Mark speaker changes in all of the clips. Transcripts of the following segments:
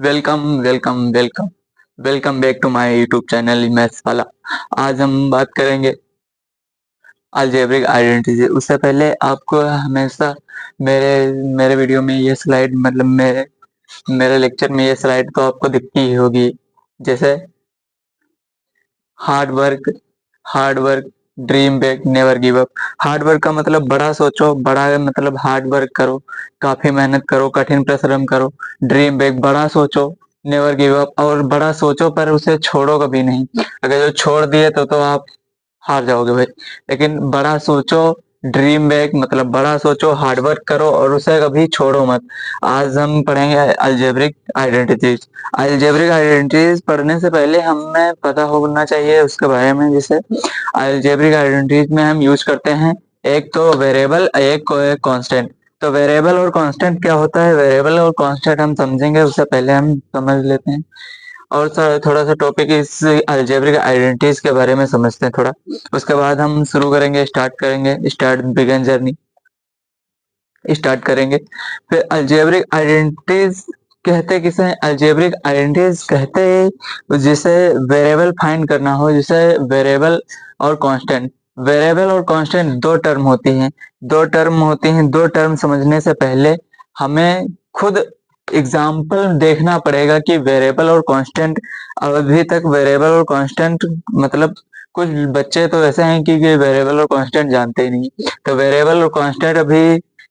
Speaker 1: Welcome welcome welcome welcome back to my YouTube channel maths वाला। आज हम बात करेंगे अलजेब्रिक आइडेंटिटी। उससे पहले आपको हमेशा मेरे मेरे वीडियो में ये स्लाइड मतलब मेरे लेक्चर में ये स्लाइड तो आपको दिखती ही होगी। जैसे hard work hard work dream big never give up. Hard work का मतलब बड़ा सोचो, बड़ा मतलब हार्ड वर्क करो, काफी मेहनत करो, कठिन परिश्रम करो। ड्रीम बिग बड़ा सोचो, नेवर गिव अप और बड़ा सोचो पर उसे छोड़ो कभी नहीं। अगर जो छोड़ दिए तो आप हार जाओगे भाई। लेकिन बड़ा सोचो, ड्रीम बिग मतलब बड़ा सोचो, हार्ड वर्क करो और उसे कभी छोड़ो मत। आज हम पढ़ेंगे अलजेब्रिक आइडेंटिटीज। अलजेब्रिक आइडेंटिटीज पढ़ने से पहले हमें पता होना चाहिए उसके बारे में। जैसे अलजेब्रिक आइडेंटिटीज में हम यूज करते हैं एक तो वेरिएबल, एक कांस्टेंट। तो वेरिएबल और कांस्टेंट क्या होता है, वेरिएबल और कांस्टेंट हम समझेंगे, उससे पहले हम समझ लेते हैं और थोड़ा सा टॉपिक इस अलजेब्रिक आइडेंटिटीज के बारे में समझते हैं थोड़ा। उसके बाद हम शुरू करेंगे, स्टार्ट बिगिन जर्नी स्टार्ट करेंगे। फिर अलजेब्रिक आइडेंटिटीज कहते किसे हैं? अलजेब्रिक आइडेंटिटीज कहते हैं जिसे वेरिएबल फाइंड करना हो, जिसे वेरिएबल और कांस्टेंट। वेरिएबल और कांस्टेंट दो टर्म समझने से पहले हमें खुद एग्जाम्पल देखना पड़ेगा कि वेरिएबल और कांस्टेंट। अभी तक वेरिएबल और कांस्टेंट मतलब कुछ बच्चे तो ऐसे हैं कि वेरिएबल और कांस्टेंट जानते ही नहीं। तो वेरिएबल और कांस्टेंट अभी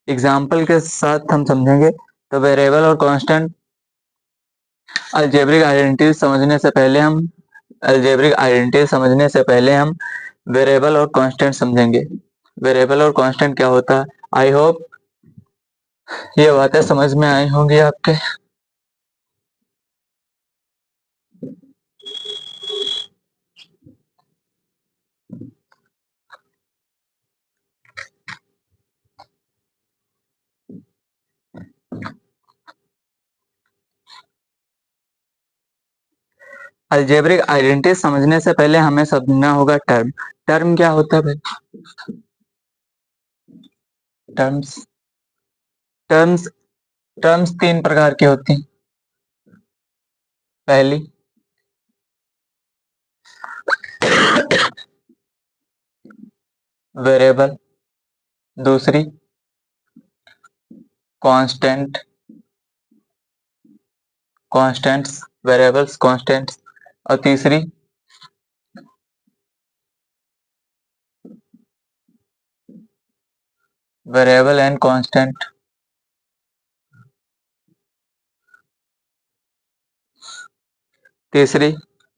Speaker 1: एग्जाम्पल के साथ हम समझेंगे। तो वेरिएबल और कांस्टेंट अलजेब्रिक आइडेंटिटी समझने से पहले हम अलजेब्रिक आइडेंटिटी समझने से पहले हम वेरिएबल और कांस्टेंट समझेंगे। वेरिएबल और कांस्टेंट क्या होता है, आई होप ये बातें समझ में आई होंगी आपके। अलजेब्रिक आइडेंटिटी समझने से पहले हमें समझना होगा टर्म। टर्म क्या होता है भाई? टर्म्स टर्म्स टर्म्स तीन प्रकार की होती हैं। पहली वेरिएबल, दूसरी कांस्टेंट, कांस्टेंट्स, वेरिएबल्स कांस्टेंट्स, और तीसरी वेरिएबल एंड कांस्टेंट। तीसरी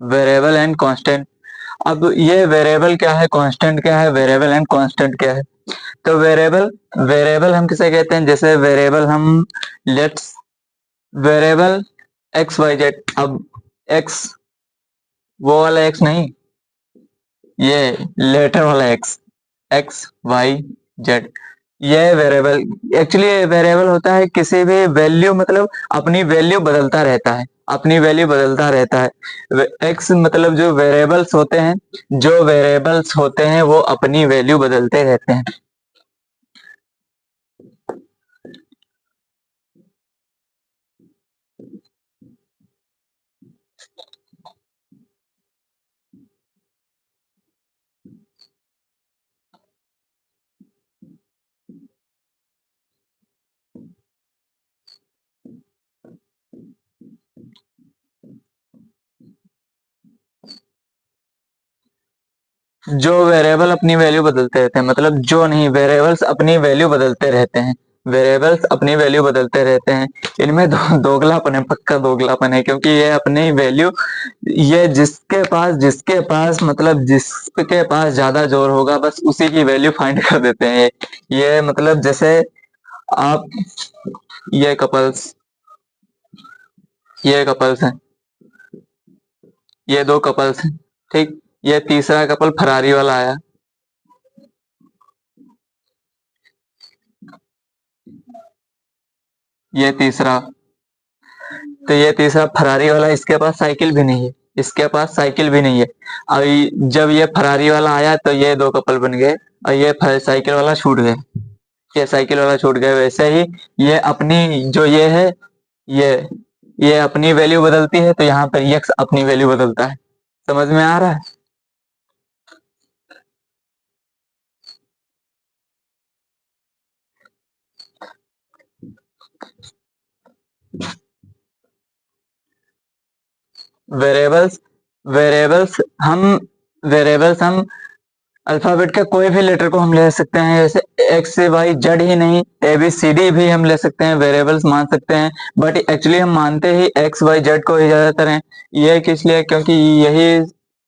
Speaker 1: वेरिएबल एंड कांस्टेंट। अब ये वेरिएबल क्या है, कांस्टेंट क्या है, वेरिएबल एंड कांस्टेंट क्या है? तो वेरिएबल वेरिएबल हम किसे कहते हैं? जैसे वेरिएबल हम let's variable x y z. अब एक्स वो वाला एक्स नहीं, ये लेटर वाला एक्स, एक्स वाई जेड, ये वेरिएबल। एक्चुअली वेरिएबल होता है किसी भी वैल्यू मतलब अपनी वैल्यू बदलता रहता है, अपनी वैल्यू बदलता रहता है। एक्स मतलब जो वेरिएबल्स होते हैं वो अपनी वैल्यू बदलते रहते हैं। जो वेरिएबल अपनी वैल्यू बदलते रहते हैं मतलब जो नहीं, वेरिएबल्स अपनी वैल्यू बदलते रहते हैं, वेरिएबल्स अपनी वैल्यू बदलते रहते हैं। इनमें दोगलापन है, पक्का दोगलापन है, क्योंकि ये अपनी वैल्यू, ये जिसके पास मतलब जिसके पास ज्यादा जोर होगा बस उसी की वैल्यू फाइंड कर देते हैं। ये मतलब जैसे आप, ये कपल्स ये कपल्स हैं, ये दो कपल्स हैं, ठीक। ये तीसरा कपल फरारी वाला आया, ये तीसरा, तो ये तीसरा फरारी वाला, इसके पास साइकिल भी नहीं है, इसके पास साइकिल भी नहीं है। अभी जब ये फरारी वाला आया तो ये दो कपल बन गए और ये साइकिल वाला छूट गए, ये साइकिल वाला छूट गए। वैसे ही ये अपनी जो ये है, ये ये अपनी वैल्यू बदलती है, तो यहाँ पर x अपनी वैल्यू बदलता है। समझ में आ रहा है? वेरिएबल्स वेरिएबल्स हम अल्फाबेट का कोई भी लेटर को हम ले सकते हैं, जैसे एक्स से वाई जेड ही नहीं, ए बी सी डी भी हम ले सकते हैं, वेरिएबल्स मान सकते हैं। बट एक्चुअली हम मानते ही एक्स वाई जेड को ही ज्यादातर हैं। ये किस लिए? क्योंकि यही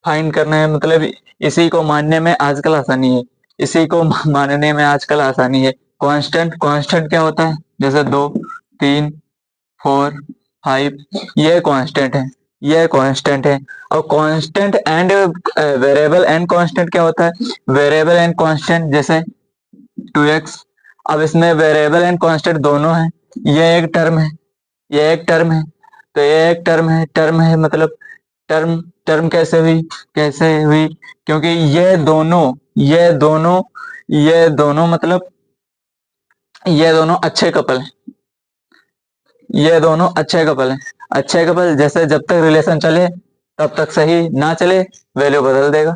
Speaker 1: फाइंड करना है, मतलब इसी को मानने में आजकल आसानी है, इसी को मानने में आजकल आसानी है। कांस्टेंट क्या होता है? जैसे 2, 3, 4, 5, ये कांस्टेंट है, ये कांस्टेंट है। और constant and variable and constant क्या होता है? वेरिएबल एंड कांस्टेंट, जैसे 2x। अब इसमें वेरिएबल एंड कांस्टेंट दोनों है, ये एक टर्म है, ये एक टर्म है, तो ये एक टर्म है मतलब टर्म टर्म कैसे हुई? क्योंकि ये दोनों मतलब ये दोनों अच्छे कपल हैं, ये दोनों अच्छे कपल हैं। अच्छे कपल जैसे जब तक रिलेशन चले तब तक सही, ना चले वैल्यू बदल देगा।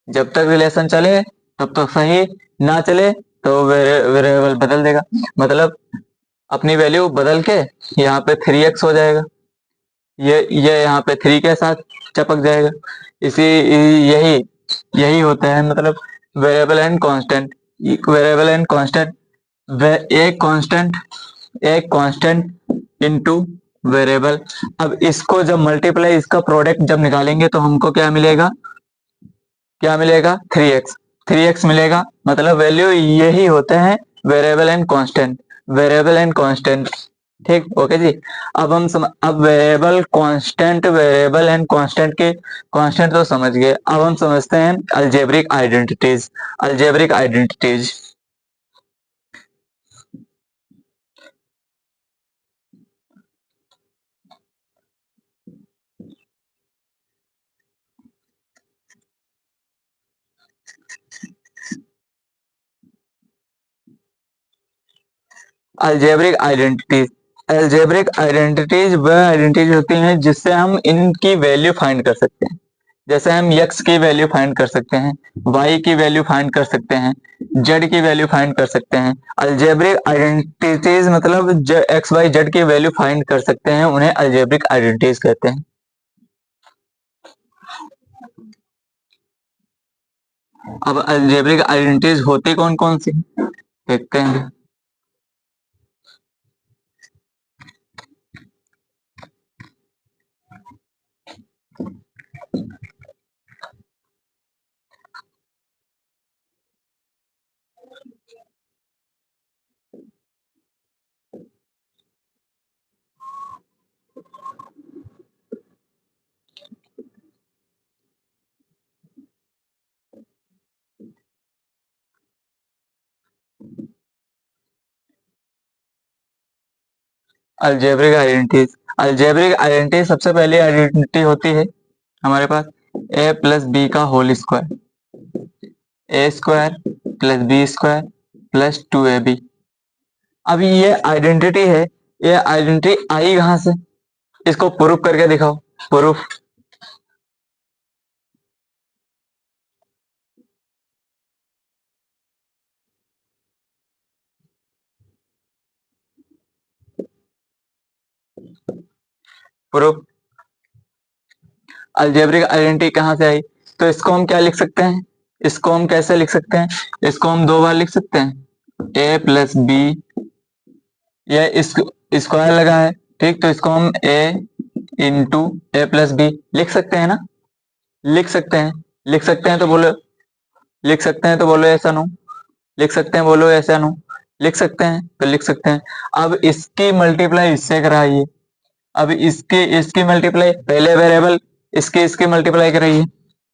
Speaker 1: जब तक रिलेशन चले तब तक सही, ना चले तो वेरिएबल बदल देगा। मतलब अपनी वैल्यू बदल के यहाँ पे 3x हो जाएगा, ये यहाँ पे 3 के साथ चपक जाएगा। इसी यही यही होता है, मतलब variable and constant. Variable and constant, एक कांस्टेंट इनटू वेरिएबल। अब इसको जब मल्टीप्लाई, इसका प्रोडक्ट जब निकालेंगे तो हमको क्या मिलेगा? 3x, 3x मिलेगा। मतलब वैल्यू यही होते हैं variable and constant, variable and constant. ठीक, ओके जी। अब वेरिएबल एंड कांस्टेंट के कांस्टेंट तो समझ गए। अब हम समझते हैं algebraic identities. Algebraic identities algebraic identities वह आइडेंटिटीज होती हैं जिससे हम इनकी वैल्यू फाइंड कर सकते हैं। जैसे हम x की वैल्यू फाइंड कर सकते हैं, y की वैल्यू फाइंड कर सकते हैं, z की वैल्यू फाइंड कर सकते हैं। अलजेब्रिक आइडेंटिटीज मतलब x y z की वैल्यू फाइंड कर सकते हैं, उन्हें अलजेब्रिक आइडेंटिटीज कहते हैं। अब अलजेब्रिक आइडेंटिटीज होती कौन कौन सी देखते हैं। अल्जेब्रिक आइडेंटिटी सबसे पहली आइडेंटिटी होती है हमारे पास a प्लस बी का whole square, A square plus B square plus 2ab। अब ये आइडेंटिटी है, ये आइडेंटिटी आई कहां से? इसको प्रूफ करके दिखाओ। Proof, proof. अलजेब्रिक आइडेंटिटी कहां से आई? तो इसको हम क्या लिख सकते हैं? इसको हम कैसे लिख सकते हैं? इसको हम दो बार लिख सकते हैं, a प्लस बी, ये स्क्वायर लगा है, ठीक, तो इसको हम a into A plus B लिख सकते हैं ना? लिख सकते हैं, लिख सकते हैं तो बोलो, लिख सकते हैं तो बोलो ऐसा नो, लिख सकते हैं बोलो ऐसा नो, लिख सकते हैं तो लिख सकते हैं। अब इसकी मल्टीप्लाई इससे कराइए, अब इसकी मल्टीप्लाई, पहले वेरिएबल इसकी मल्टीप्लाई कराइए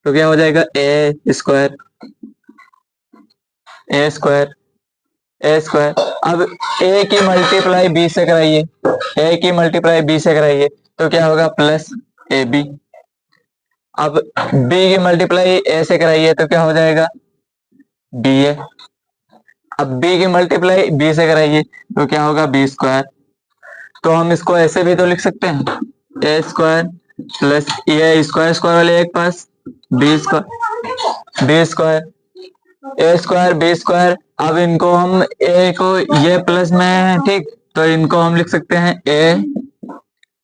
Speaker 1: तो क्या हो जाएगा? ए स्क्वायर ए स्क्वायर। अब ए की मल्टीप्लाई बी से कराइए, ए की मल्टीप्लाई बी से कराइए तो क्या होगा? Plus A B. अब बी की मल्टीप्लाई ए से कराइए तो क्या हो जाएगा? B A. अब बी की मल्टीप्लाई बी से कराइए तो क्या होगा? B square. तो हम इसको ऐसे भी तो लिख सकते हैं, ए स्क्वायर प्लस ये स्क्वायर स्क्वायर वाले एक पास, B square A square B square. अब इनको हम ए को ये प्लस में है, ठीक, तो इनको हम लिख सकते हैं ए,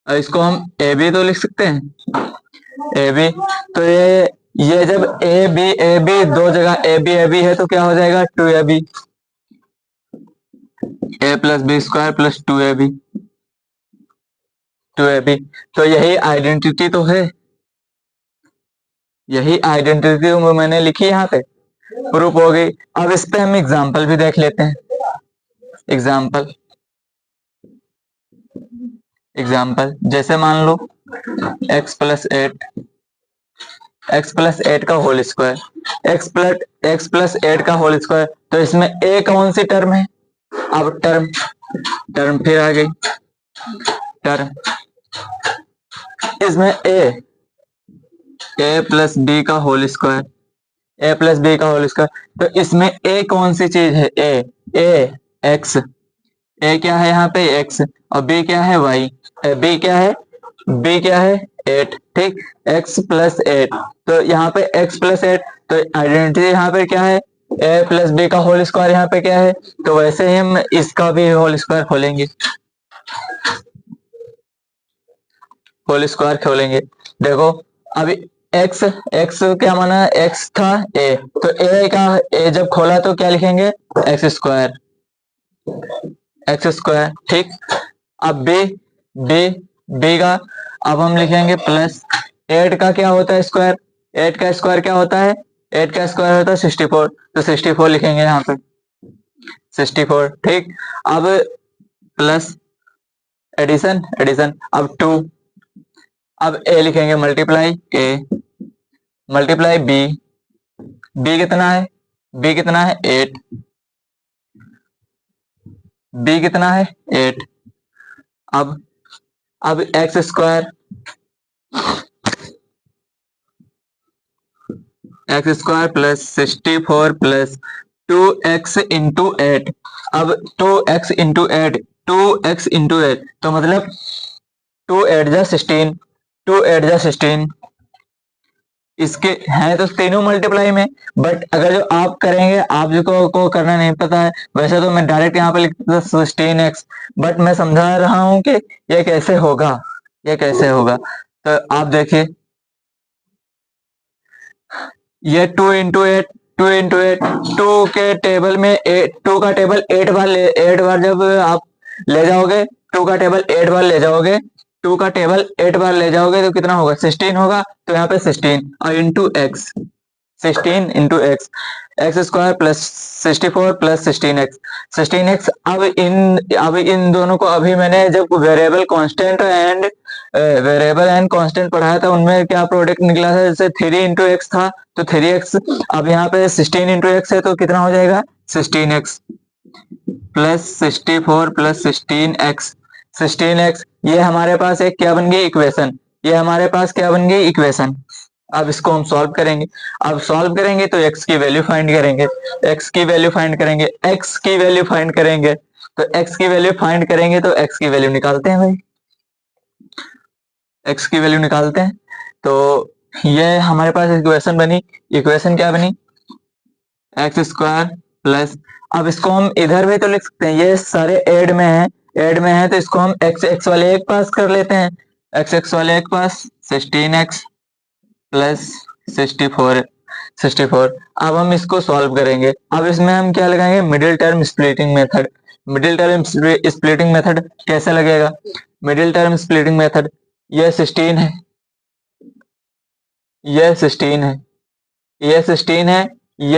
Speaker 1: इसको हम ए बी तो लिख सकते हैं ए बी। तो ये जब ए बी दो जगह ए बी है तो क्या हो जाएगा, two A B, A plus B square plus two A B, two A B. तो यही आइडेंटिटी तो है, यही आइडेंटिटी मैंने लिखी यहाँ पे, प्रूफ हो गई। अब इस पे हम एग्जाम्पल भी देख लेते हैं। एग्जाम्पल जैसे मान लो x प्लस एट का whole square, x plus eight का होल स्क्वायर, तो इसमें a कौन सी टर्म है, अब टर्म फिर आ गई टर्म, इसमें a प्लस बी का whole square, a plus B का होल स्क्वायर, तो इसमें a कौन सी चीज है, a x, a क्या है यहाँ पे x, और b क्या है y, b क्या है 8, ठीक, x प्लस 8, तो यहाँ पे x प्लस 8, तो आइडेंटिटी यहाँ पे क्या है, a प्लस बी का होल स्क्वायर यहाँ पे क्या है, तो वैसे ही हम इसका भी होल स्क्वायर खोलेंगे, देखो अभी x क्या माना, x था a, तो a जब खोला तो क्या लिखेंगे, एक्स स्क्वायर, ठीक। अब b का अब हम लिखेंगे प्लस 8 का क्या होता है स्क्वायर, 8 का स्क्वायर क्या होता है, 8 का स्क्वायर होता है 64, तो 64 लिखेंगे यहाँ पे 64, ठीक। अब प्लस एडिशन अब 2, अब a लिखेंगे मल्टीप्लाई b कितना है, b कितना है 8, b कितना है 8। अब x square plus 64 plus 2x into 8, अब 2x इंटू 8 तो मतलब 2 8 जा 16, इसके हैं तो तीनों मल्टीप्लाई में, बट अगर जो आप करेंगे, आप जो को करना नहीं पता है, वैसे तो मैं डायरेक्ट यहाँ पे लिख देता 16x, बट मैं समझा रहा हूँ कि ये कैसे होगा, तो आप देखिए ये 2 इंटू 8 2 के टेबल में 2 का टेबल 8 बार जब आप ले जाओगे, 2 का टेबल 8 बार ले जाओगे, 2 का टेबल 8 बार ले जाओगे तो कितना होगा, 16 होगा, तो यहाँ पे 16 और into x, 16 into x square plus 64 plus 16x। अब इन दोनों को अभी मैंने जब वेरिएबल एंड कांस्टेंट पढ़ाया था, उनमें क्या प्रोडक्ट निकला था, जैसे 3 इंटू एक्स था तो 3x, अब यहाँ पे 16 इंटू एक्स है तो कितना हो जाएगा 16x प्लस 64 प्लस 16x, ये हमारे पास एक क्या बन गई इक्वेशन, अब इसको हम सॉल्व करेंगे, तो x की वैल्यू फाइंड करेंगे, तो x की वैल्यू फाइंड करेंगे तो x की वैल्यू निकालते हैं भाई, तो ये हमारे पास इक्वेशन क्या बनी, एक्स स्क्वायर प्लस, अब इसको हम इधर भी तो लिख सकते हैं, ये सारे ऐड में है तो इसको हम x वाले एक पास कर लेते हैं, x वाले एक पास 16x प्लस 64। अब हम इसको सॉल्व करेंगे, अब इसमें हम क्या लगाएंगे, मिडिल टर्म स्प्लिटिंग मेथड कैसे लगेगा, मिडिल टर्म स्प्लिटिंग मेथड, ये 16 है, ये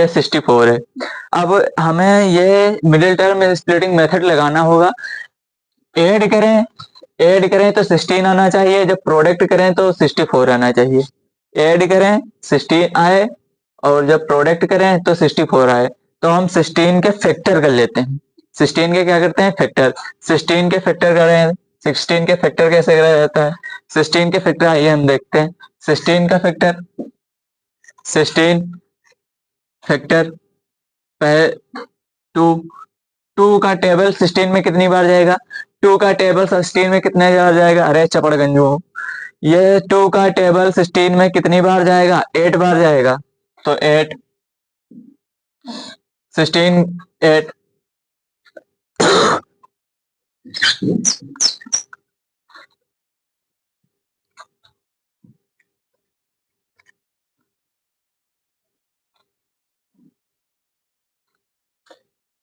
Speaker 1: 64 है। अब हमें ये मिडिल टर्म स्प्लिटिंग मेथड लगाना होगा, ऐड करें तो 16 आना चाहिए, जब प्रोडक्ट करें तो 64 आना चाहिए, ऐड करें 16 आए और जब प्रोडक्ट करें तो 64 आए, तो हम 16 के फैक्टर कर लेते हैं, 16 के क्या करते हैं फैक्टर, 16 के फैक्टर करें, 16 के फैक्टर कैसे करा जाता है, 16 के फैक्टर आइए हम देखते हैं, 16 का फैक्टर 16 फैक्टर 2 का टेबल 16 में कितनी बार जाएगा, 2 का टेबल 16 में कितने बार जाएगा? अरे चपड़गंजो, ये 2 का टेबल 16 में कितनी बार जाएगा? 8 बार जाएगा। तो 8 16 8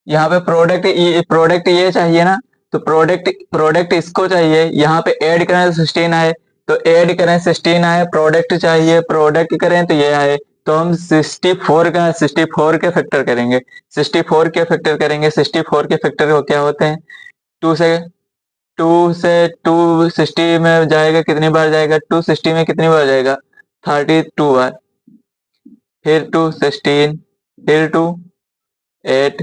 Speaker 1: यहाँ पे प्रोडक्ट ये चाहिए ना, तो प्रोडक्ट इसको चाहिए। यहाँ पे ऐड करें तो 16 आए, तो ऐड करें 16 आए, प्रोडक्ट चाहिए, प्रोडक्ट करें तो ये आए। तो हम 64 के फैक्टर करेंगे, 64 के फैक्टर करेंगे। 64 के फैक्टर क्या होते हैं? 2 से 260 में जाएगा, कितनी बार जाएगा? 260 में कितनी बार जाएगा? 32 बार। फिर 216, फिर 8,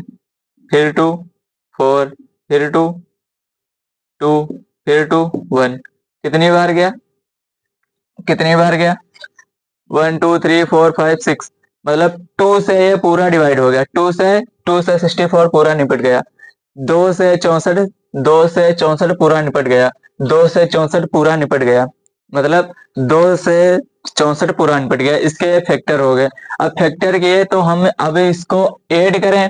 Speaker 1: फिर 4, फिर 2, फिर 1। कितनी बार गया? 1 2 3 4 5 6, मतलब 2 से ये पूरा डिवाइड हो गया। 2 से 64 पूरा निपट गया। 2 से 64 पूरा निपट गया। 2 से 64 पूरा निपट गया, मतलब 2 से 64 पूरा निपट गया। इसके फैक्टर हो गए। अब फैक्टर किए तो हम अब इसको ऐड करें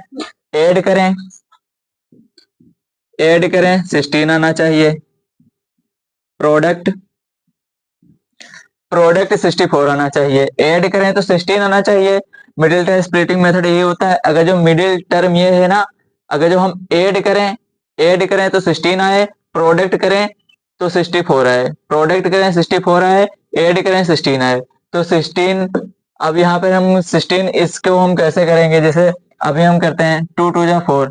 Speaker 1: 16 आना चाहिए। प्रोडक्ट 64 आना चाहिए। ऐड करें तो 16 आना चाहिए। मिडिल टर्म स्प्लिटिंग मेथड ये होता है, अगर जो मिडिल टर्म ये है ना, अगर जो हम ऐड करें तो 16 आए, प्रोडक्ट करें तो 64 आए, प्रोडक्ट करें 64 आए, ऐड करें 16 आए, तो 16। अब यहाँ पे हम 16 इसको हम कैसे करेंगे? जैसे अभी हम करते हैं 2 2 जा 4,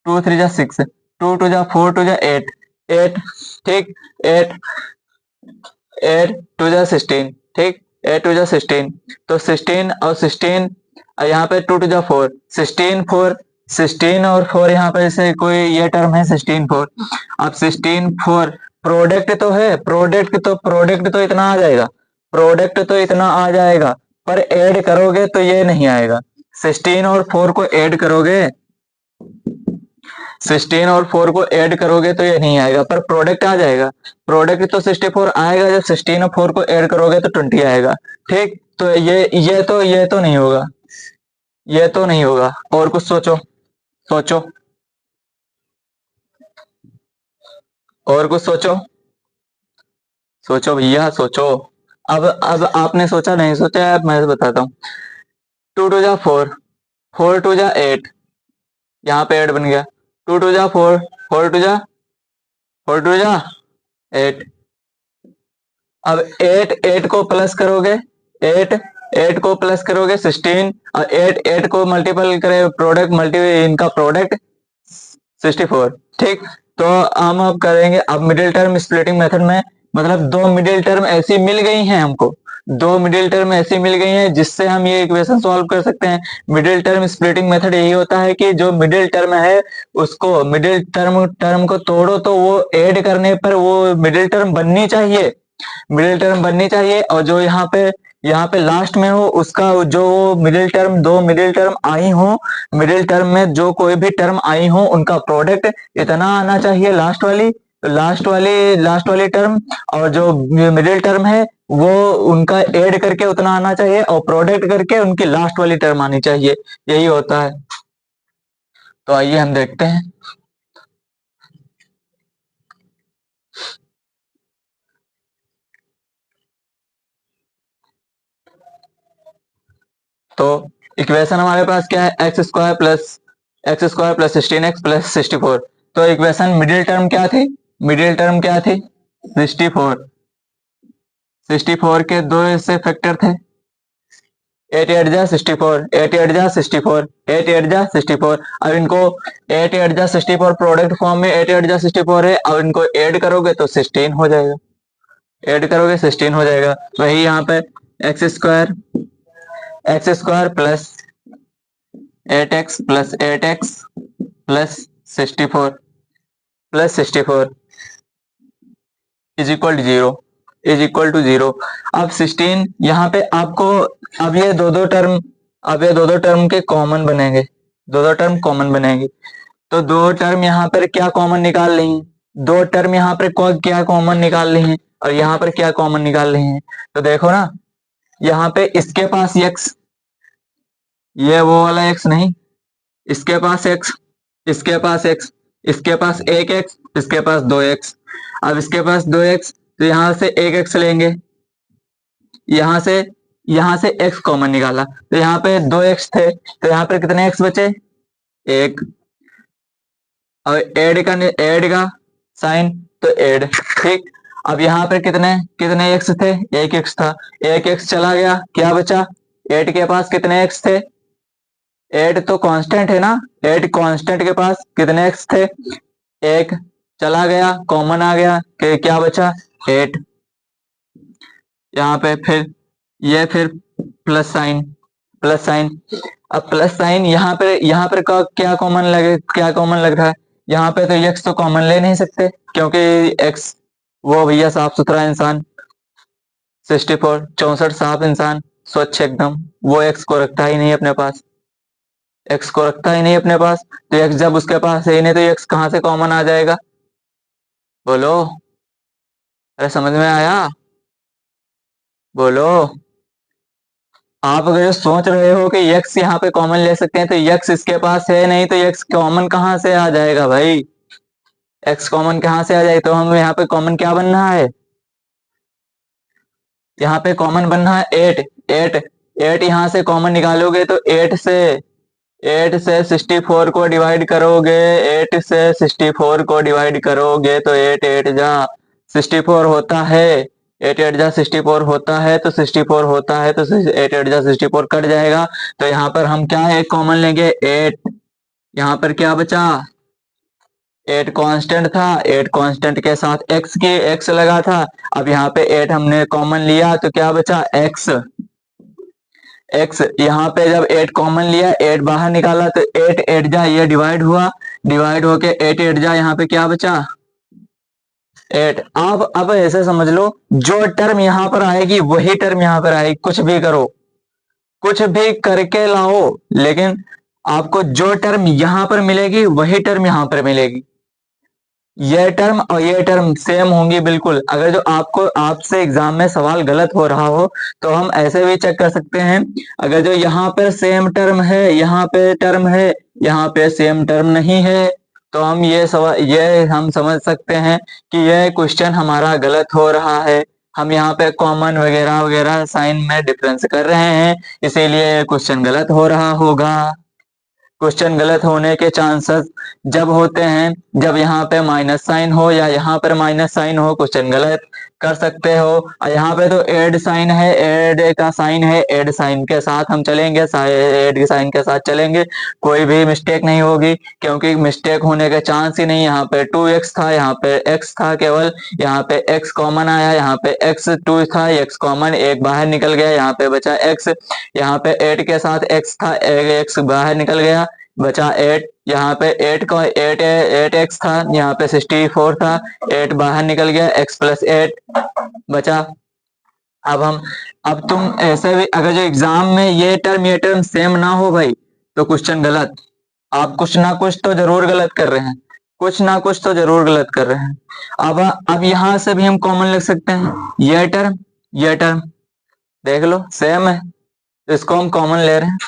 Speaker 1: 2 3 जा 6, 2 2 जा 4, 2 जा 8, 8 ठीक, 8 8 2 जा 16 ठीक, 8 2 जा 16, तो 16 और 16 यहाँ पे 2 2 जा 4, 16 और 4 यहाँ पे जैसे कोई ये टर्म है 16 4। अब 16 4 प्रोडक्ट तो है, प्रोडक्ट तो इतना आ जाएगा, पर ऐड करोगे तो ये नहीं आएगा। 16 और 4 को ऐड करोगे, 16 और 4 को ऐड करोगे तो ये नहीं आएगा, पर प्रोडक्ट आ जाएगा। प्रोडक्ट तो 64 आएगा, जब 16 और 4 को ऐड करोगे तो 20 आएगा। ठीक, तो ये तो नहीं होगा, ये तो नहीं होगा। और कुछ सोचो और कुछ सोचो भैया सोचो। अब आपने सोचा नहीं सोचा, अब मैं बताता हूँ। 2 2 जा 4, 4 2 जा 8, यहाँ पे 8 बन गया। 2 2 जा 4, 4 2 जा 8। अब 8 को प्लस करोगे, 8 को प्लस करोगे 16, और 8 को मल्टीपल करे इनका प्रोडक्ट 64। ठीक, तो हम अब करेंगे, अब मिडिल टर्म स्प्लिटिंग मेथड में, मतलब दो मिडिल टर्म ऐसी मिल गई हैं हमको, जिससे हम ये इक्वेशन सॉल्व कर सकते हैं। मिडिल टर्म स्प्लिटिंग मेथड यही होता है कि जो मिडिल टर्म है उसको मिडिल टर्म को तोड़ो, तो वो ऐड करने पर वो मिडिल टर्म बननी चाहिए, और जो यहाँ पे लास्ट में हो उसका जो दो मिडिल टर्म आई हो, मिडिल टर्म में जो कोई भी टर्म आई हो उनका प्रोडक्ट इतना आना चाहिए, लास्ट वाली टर्म, और जो मिडिल टर्म है वो उनका ऐड करके उतना आना चाहिए, और प्रोडक्ट करके उनकी लास्ट वाली टर्म आनी चाहिए। यही होता है। तो आइए हम देखते हैं। तो इक्वेशन हमारे पास क्या है? X square plus 16x plus 64। तो इक्वेशन मिडिल टर्म क्या थी? 64 के दो ऐसे फैक्टर थे, 8 8 जा 64, 8 8 जा 64, 8 8 जा 64। अब इनको 8 8 जा 64 प्रोडक्ट फॉर्म में 8 8 जा 64 है, अब इनको ऐड करोगे तो 16 हो जाएगा, वही यहाँ पे x square plus 8x plus 8x plus 64 is equal to zero. अब 16 यहाँ पे आपको, अब ये दो टर्म के कॉमन बनेंगे, तो दो टर्म यहाँ पर क्या कॉमन निकाल लेंगे? दो टर्म यहाँ पर क्या कॉमन निकाल रहे हैं और यहाँ पर क्या कॉमन निकाल रहे हैं। तो देखो ना, यहाँ पे इसके पास x, ये वो वाला x नहीं, इसके पास x, इसके पास x, इसके पास एक x, इसके पास दो x। अब इसके पास दो x, तो यहाँ से एक x लेंगे, यहाँ से x कॉमन निकाला, तो यहाँ पे दो x थे, तो यहाँ पे कितने x बचे, एक। और ऐड का साइन, तो ऐड, ठीक। अब यहाँ पे कितने कितने x थे, एक x था, एक x चला गया, क्या बचा, 8 के पास कितने x थे, 8 तो कांस्टेंट है ना, 8 कांस्टेंट के पास कितने x थे, एक चला गया, कॉमन आ गया, कि क्या बचा, 8। यहाँ पे फिर प्लस साइन, प्लस साइन। अब प्लस साइन यहाँ पर क्या कॉमन लग रहा है, यहाँ पे तो x तो कॉमन ले नहीं सकते, क्योंकि x वो भैया साफ सुथरा इंसान, 64 64 साफ इंसान, स्वच्छ एकदम, वो x को रखता ही नहीं अपने पास, x को रखता ही नहीं अपने पास। तो x जब उसके पास है ही नहीं, तो x कहाँ से कॉमन आ जाएगा, बोलो, अरे समझ में आया, बोलो। आप अगर सोच रहे हो कि x यहाँ पे कॉमन ले सकते हैं, तो x इसके पास है नहीं, तो x कॉमन कहाँ से आ जाएगा भाई, x कॉमन कहाँ से आ जाएगा। तो हम यहाँ पे कॉमन क्या बनना है, यहाँ पे कॉमन बनना है 8, 8, 8 यहाँ से कॉमन निकालोगे तो 8 से 64 को डिवाइड करोगे, 8 से 64 को डिवाइड करोगे तो 8 8 जा 64 होता है, 8 8 जा 64 होता है, तो 64 होता है, तो 8 8 जा 64 कट जाएगा। तो यहाँ पर हम क्या एक कॉमन लेंगे, 8, यहाँ पर क्या बचा, 8 कांस्टेंट था, 8 कांस्टेंट के साथ x लगा था। अब यहाँ पे 8 हमने कॉमन लिया, तो क्या बचा, x, यहाँ पे जब 8 कॉमन लिया, 8 बाहर निकाला, तो 8 8 जा ये डिवाइड हुआ, डिवाइड होके 8 8 जा यहाँ पे क्या बचा, 8। अब ऐसे समझ लो, जो टर्म यहाँ पर आएगी वही टर्म यहाँ पर आएगी, कुछ भी करो, कुछ भी करके लाओ, लेकिन आपको जो टर्म यहाँ पर मिलेगी वही टर्म यहाँ पर मिलेगी। ये टर्म और ये टर्म सेम होंगी बिल्कुल। अगर जो आपसे एग्जाम में सवाल गलत हो रहा हो, तो हम ऐसे भी चेक कर सकते हैं, अगर जो यहाँ पर सेम टर्म है, यहाँ पे टर्म है, यहाँ पे सेम टर्म नहीं है, तो हम ये हम समझ सकते हैं कि यह क्वेश्चन हमारा गलत हो रहा है। हम यहाँ पे कॉमन वगैरह वगैरह साइन में डिफरेंस कर रहे हैं, इसीलिए क्वेश्चन गलत हो रहा होगा। क्वेश्चन गलत होने के चांसेस जब होते हैं जब यहाँ पे माइनस साइन हो या यहाँ पर माइनस साइन हो, क्वेश्चन गलत कर सकते हो। और यहाँ पे तो ऐड साइन है, ऐड का साइन है, ऐड साइन के साथ हम चलेंगे, ऐड के साइन के साथ चलेंगे, कोई भी मिस्टेक नहीं होगी, क्योंकि मिस्टेक होने के चांस ही नहीं। यहाँ पे 2x था, यहाँ पे x था केवल, यहाँ पे x कॉमन आया, यहाँ पे x2 था, x कॉमन, एक बाहर निकल गया, यहाँ पे बचा x, यहाँ पे 8 के साथ x था, x बाहर निकल गया, बचा 8, यहाँ पे 8x था, यहाँ पे 64 था, 8 बाहर निकल गया, x प्लस 8 बचा। अब तुम ऐसे भी, अगर जो एग्जाम में ये टर्म सेम ना हो भाई, तो क्वेश्चन गलत, आप कुछ ना कुछ तो जरूर गलत कर रहे हैं, कुछ ना कुछ तो जरूर गलत कर रहे हैं। अब यहां से भी हम कॉमन लिख सकते हैं, ये टर्म देख लो सेम है, इसको हम कॉमन ले रहे हैं,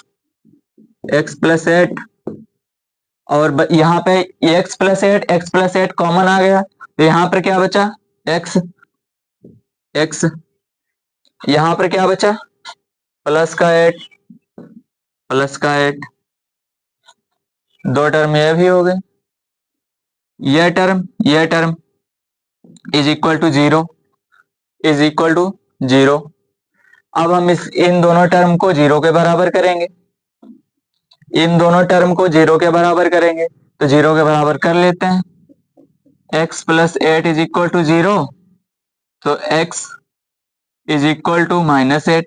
Speaker 1: x प्लस 8, और यहाँ पे x प्लस 8 कॉमन आ गया, तो यहाँ पर क्या बचा, x, यहाँ पर क्या बचा, प्लस का 8, दो टर्म ये भी हो गए, ये term is equal to zero, अब हम इन दोनों टर्म को जीरो के बराबर करेंगे, इन दोनों टर्म को जीरो के बराबर करेंगे, तो जीरो के बराबर कर लेते हैं, x plus 8 is equal to zero, तो x is equal to -8,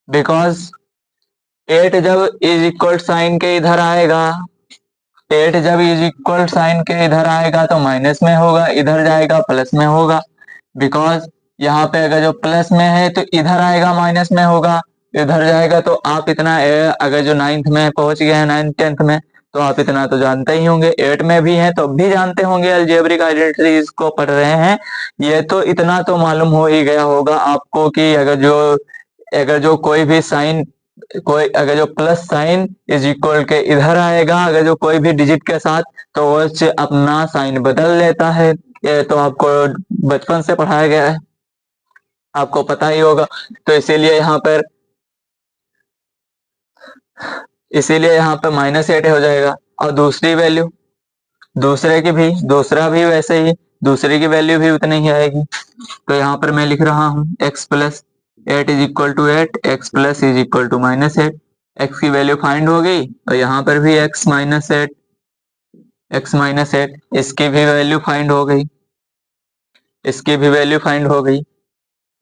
Speaker 1: because 8 जब इज इक्वल साइन के इधर आएगा, 8 जब इज इक्वल साइन के इधर आएगा तो माइनस में होगा, इधर जाएगा प्लस में होगा, बिकॉज यहाँ पे अगर जो प्लस में है तो इधर आएगा माइनस में होगा, इधर जाएगा। तो आप इतना अगर जो 9th में पहुंच गए हैं, 9th 10th में, तो आप इतना तो जानते ही होंगे, 8 में भी है तो अब भी जानते होंगे, अलजेब्रिक आइडेंटिटीज को पढ़ रहे हैं, ये तो इतना तो मालूम हो ही गया होगा आपको कि अगर जो कोई भी साइन, कोई अगर जो प्लस साइन इज इक्वल के इधर आएगा, अगर जो कोई भी डिजिट के साथ, तो वो अपना साइन बदल लेता है। ये तो आपको बचपन से पढ़ाया गया है, आपको पता ही होगा। तो इसीलिए यहाँ पे -8 हो जाएगा। और दूसरी वैल्यू, दूसरा भी वैसे ही, दूसरे की वैल्यू भी उतनी ही आएगी। तो यहाँ पर मैं लिख रहा हूँ x plus 8 is equal to 8, x plus is equal to -8। x की वैल्यू फाइंड हो गई, और यहाँ पर भी x-8, इसकी भी वैल्यू फाइंड हो गई, इसकी भी वैल्यू फाइंड हो गई,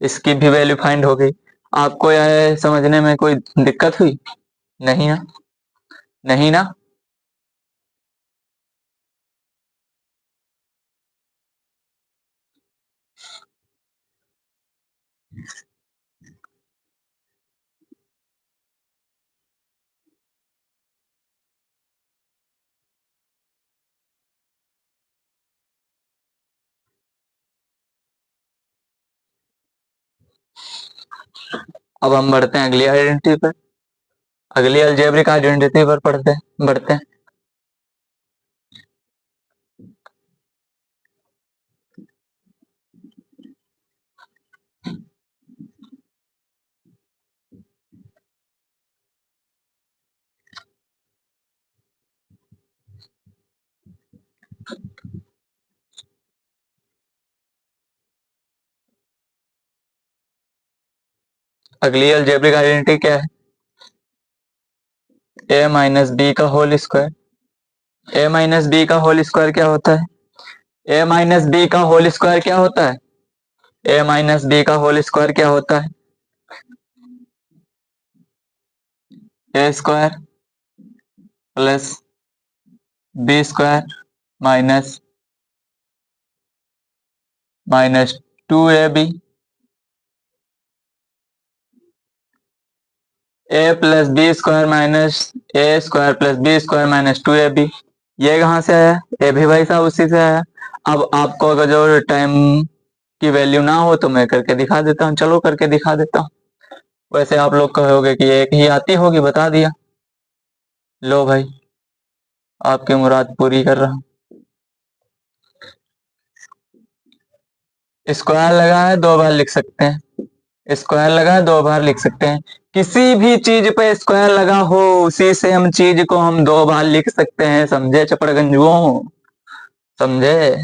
Speaker 1: इसकी भी वैल्यू फाइंड हो गई। आपको यह समझने में कोई दिक्कत हुई? नहीं ना? नहीं ना? अब हम बढ़ते हैं अगली आइडेंटिटी पर, अगली अलजेब्रिक आइडेंटिटी पर बढ़ते हैं। अगली अलजेब्रिक आइडेंटिटी क्या है? a माइनस बी का whole square. a minus B का होल स्क्वायर क्या होता है? a माइनस बी का होल स्क्वायर क्या होता है? a माइनस बी का होल स्क्वायर क्या होता है? a square plus B square minus -2ab, a plus B square minus a square plus B square minus 2ab। ये कहाँ से आया? ये भी भाई साहब उसी से आया। अब आपको अगर जो टाइम की वैल्यू ना हो तो मैं करके दिखा देता हूँ, चलो करके दिखा देता हूँ। वैसे आप लोग कहोगे कि एक ही आती होगी, बता दिया। लो भाई, आपकी मुराद पूरी कर रहा हूँ। स्क्वायर लगा है, 2 बार लिख सकते हैं। स्क्वायर लगा है, 2 बार लिख सकते हैं। किसी भी चीज पे स्क्वायर लगा हो, उसी से हम चीज को हम 2 बार लिख सकते हैं, समझे चपड़गंजुओं? समझे?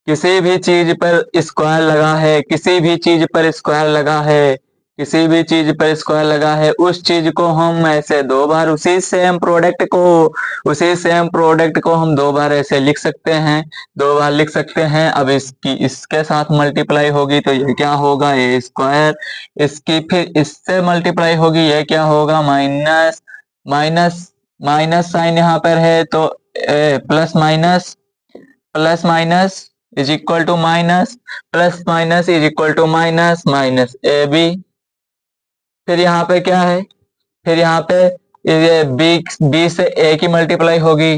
Speaker 1: किसी भी चीज पर स्क्वायर लगा है, किसी भी चीज पर स्क्वायर लगा है, किसी भी चीज पर स्क्वायर लगा है, उस चीज को हम ऐसे 2 बार, उसी सेम प्रोडक्ट को हम 2 बार ऐसे लिख सकते हैं, 2 बार लिख सकते हैं। अब इसके साथ मल्टीप्लाई होगी तो ये क्या होगा? ए स्क्वायर। इसकी फिर इससे मल्टीप्लाई होगी, ये क्या होगा? माइनस माइनस माइनस साइन यहाँ पर है तो plus minus is equal to minus, plus minus is equal to minus minus A B. फिर यहाँ पे क्या है? फिर यहाँ पे ये बी से ए की मल्टीप्लाई होगी,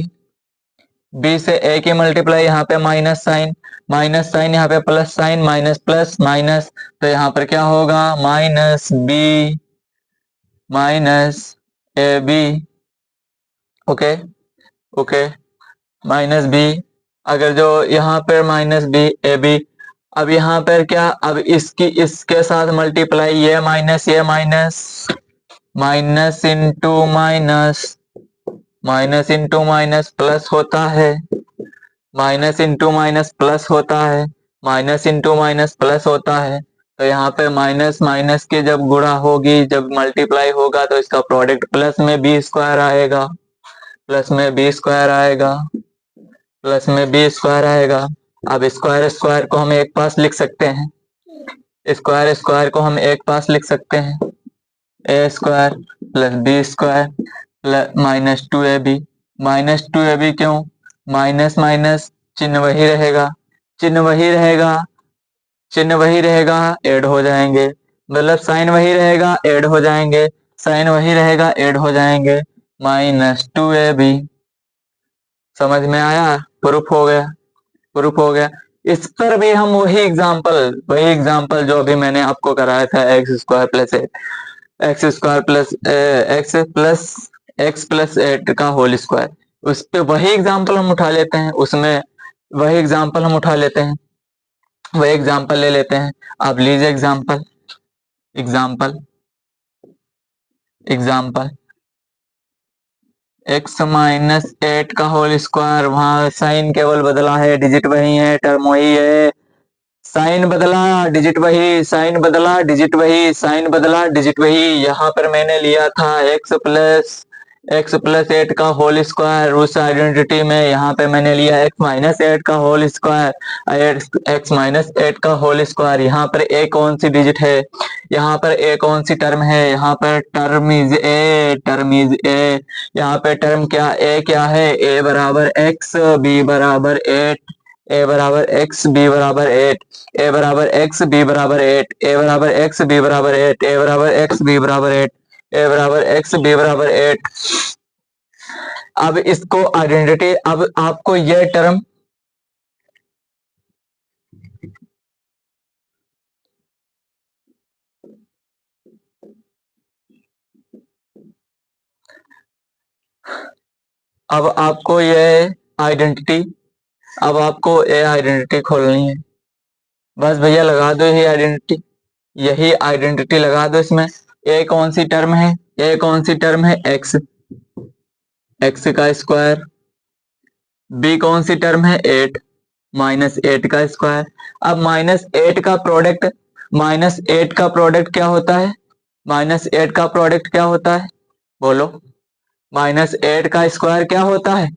Speaker 1: बी से ए की मल्टीप्लाई, यहाँ पे माइनस साइन यहाँ पे plus sign, minus plus minus, तो यहाँ पर क्या होगा? Minus B minus A B. Okay okay, minus B. अगर जो यहाँ पर माइनस बी ए बी, अब यहाँ पर क्या? अब इसके साथ मल्टीप्लाई, ये minus minus into minus plus होता है, माइनस इंटू माइनस प्लस होता है, माइनस इंटू माइनस प्लस होता है। तो यहाँ पे माइनस माइनस की जब गुणा होगी, जब मल्टीप्लाई होगा, तो इसका प्रोडक्ट प्लस में बी स्क्वायर आएगा, प्लस में बी स्क्वायर आएगा, प्लस में बी स्क्वायर आएगा। अब स्क्वायर स्क्वायर को हम एक पास लिख सकते हैं, स्क्वायर स्क्वायर को हम एक पास लिख सकते हैं, A square plus B square plus -2ab। -2ab क्यों? माइनस माइनस चिन्ह वही रहेगा, चिन्ह वही रहेगा, चिन्ह वही रहेगा, ऐड हो जाएंगे, मतलब साइन वही रहेगा, ऐड हो जाएंगे, साइन वही रहेगा, ऐड हो जाएंगे, -2ab। समझ में आया? प्रूफ हो गया, प्रूफ हो गया। इस पर भी हम वही एग्जाम्पल जो अभी मैंने आपको कराया था, एक्स प्लस 8 का होल स्क्वायर, उस पे वही एग्जाम्पल हम उठा लेते हैं, उसमें वही एग्जाम्पल हम उठा लेते हैं, वही एग्जाम्पल ले लेते हैं। आप लीजिए एग्जाम्पल, एग्जाम्पल एग्जाम्पल x-8 का होल स्क्वायर, वहां साइन केवल बदला है, डिजिट वही है, टर्म वही है, साइन बदला डिजिट वही, साइन बदला डिजिट वही, साइन बदला डिजिट वही। यहाँ पर मैंने लिया था x प्लस 8 का होल स्क्वायर, उस आइडेंटिटी में यहाँ पे मैंने लिया x-8 का होल स्क्वायर, x-8 का होल स्क्वायर। यहाँ पर a कौन सी डिजिट है, यहाँ पर a कौन सी टर्म है, यहाँ पर term is a, term is a। यहाँ पे टर्म क्या, a क्या है, a बराबर x, b बराबर 8, ए बराबर एक्स बी बराबर 8, ए बराबर एक्स बी बराबर 8, ए बराबर एक्स बी बराबर 8, ए बराबर एक्स बी बराबर 8, ए बराबर एक्स बी बराबर 8। अब इसको आइडेंटिटी, अब आपको यह टर्म अब आपको यह आइडेंटिटी अब आपको ये आइडेंटिटी खोलनी है। बस भैया लगा दो यही आइडेंटिटी लगा दो इसमें। ए कौन सी टर्म है, ए कौन सी टर्म है, एक्स, एक्स का स्क्वायर। बी कौन सी टर्म है, 8, -8 का स्क्वायर। अब -8 का प्रोडक्ट क्या होता है, -8 का प्रोडक्ट क्या होता है, बोलो। -8 का स्क्वायर क्या होता है?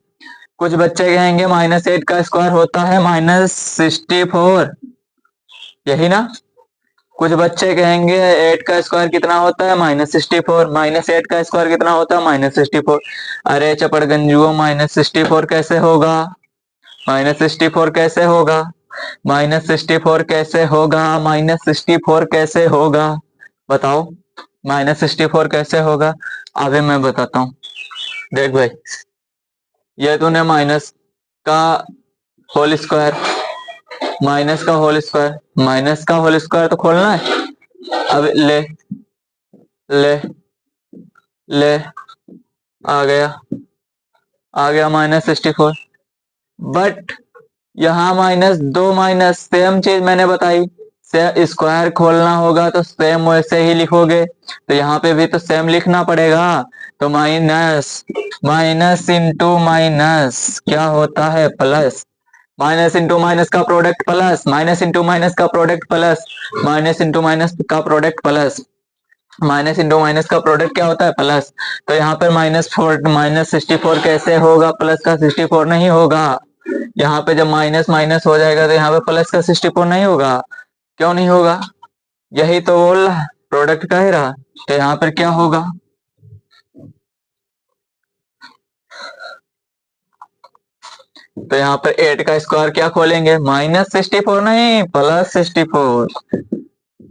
Speaker 1: कुछ बच्चे कहेंगे -8 का स्क्वायर होता है -64, यही ना। कुछ बच्चे कहेंगे 8 का स्क्वायर कितना होता है, -64, -8 का स्क्वायर कितना होता है, -64। अरे चपड़गंजुओ, -64 कैसे होगा, -64 कैसे होगा, -64 कैसे होगा, -64 कैसे होगा, बताओ, -64 कैसे होगा। अभी मैं बताता हूँ, देख भाई, ये तूने का होल स्क्वायर माइनस का होल स्क्वायर तो खोलना है। अब ले ले ले आ गया -64। बट यहाँ दो माइनस, सेम चीज मैंने बताई, से स्क्वायर खोलना होगा तो सेम वैसे ही लिखोगे, तो यहाँ पे भी तो सेम लिखना पड़ेगा। तो माइनस माइनस इंटू माइनस क्या होता है, प्लस, माइनस इंटू माइनस का product plus, minus into minus का product plus, minus into minus का product plus, minus into minus का प्रोडक्ट क्या होता है, प्लस। तो यहाँ पर -64 कैसे होगा, प्लस का 64 नहीं होगा। यहाँ पे जब माइनस माइनस हो जाएगा तो यहाँ पे प्लस का 64 नहीं होगा, क्यों नहीं होगा, यही तो बोल रहा, प्रोडक्ट कह रहा। तो यहाँ पर क्या होगा, तो यहाँ पर 8 का स्क्वायर क्या खोलेंगे, -64 नहीं, +64,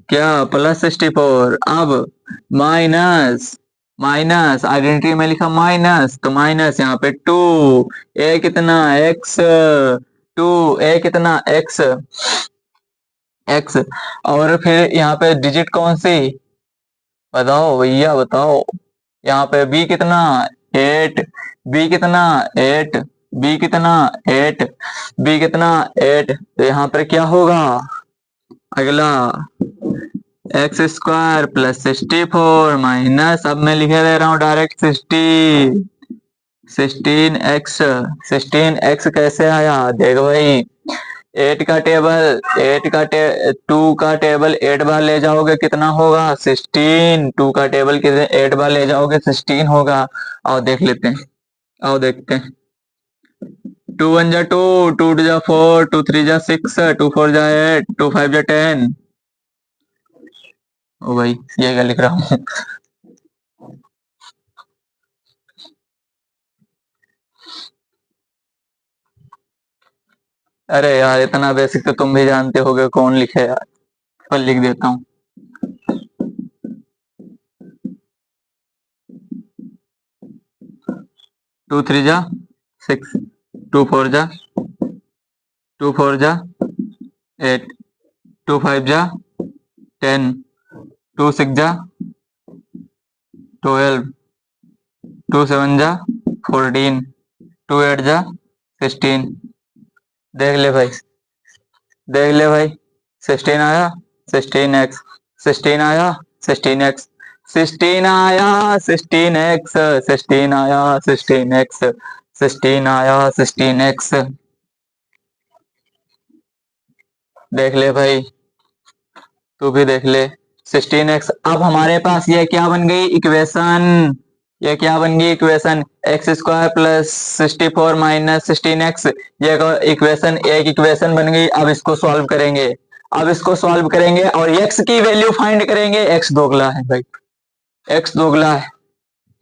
Speaker 1: क्या +64। अब माइनस माइनस आइडेंटिटी में लिखा माइनस, तो माइनस यहाँ पे 2, ए कितना एक्स, 2 ए कितना एक्स, एक्स। और फिर यहाँ पे डिजिट कौन सी, बताओ भैया बताओ। यहाँ पे बी कितना 8, बी कितना 8, बी कितना 8, बी कितना 8। तो यहाँ पर क्या होगा, अगला एक्स स्क्वायर +64 माइनस, अब मैं लिखे दे रहा हूँ डायरेक्ट 16x कैसे आया, देख भाई, 2 का टेबल 8 बार ले जाओगे कितना होगा, 16, 2 का टेबल कितने 8 बार ले जाओगे 16 होगा। आओ देख लेते हैं, आओ देखते हैं। 2 1 जा 2, 2 2 जा 4, 2 3 जा 6, 2 4 जा 8, 2 5 जा 10। ओ भाई ये क्या लिख रहा हूँ। अरे यार इतना बेसिक तो तुम भी जानते होगे, कौन लिखे यार, पर लिख देता हूँ। 2 3 जा 6, 2 4 जा 2 4 जा 8, 2 5 जा 10, 2 6 जा 12, 2 7 जा 14, 2 8 जा 16। देख ले भाई, देख ले भाई, 16 आया 16x, 16 आया 16x, 16 आया 16x, 16 आया 16x, 16 आया 16x। देख ले भाई, तू भी देख ले 16x। अब हमारे पास ये क्या बन गई इक्वेशन, ये क्या बन गई equation, x square plus 64 minus 16x। ये इक्वेशन, एक इक्वेशन बन गई। अब इसको सॉल्व करेंगे, अब इसको सॉल्व करेंगे और x की वैल्यू फाइंड करेंगे। x दोगला है भाई, x दोगला है,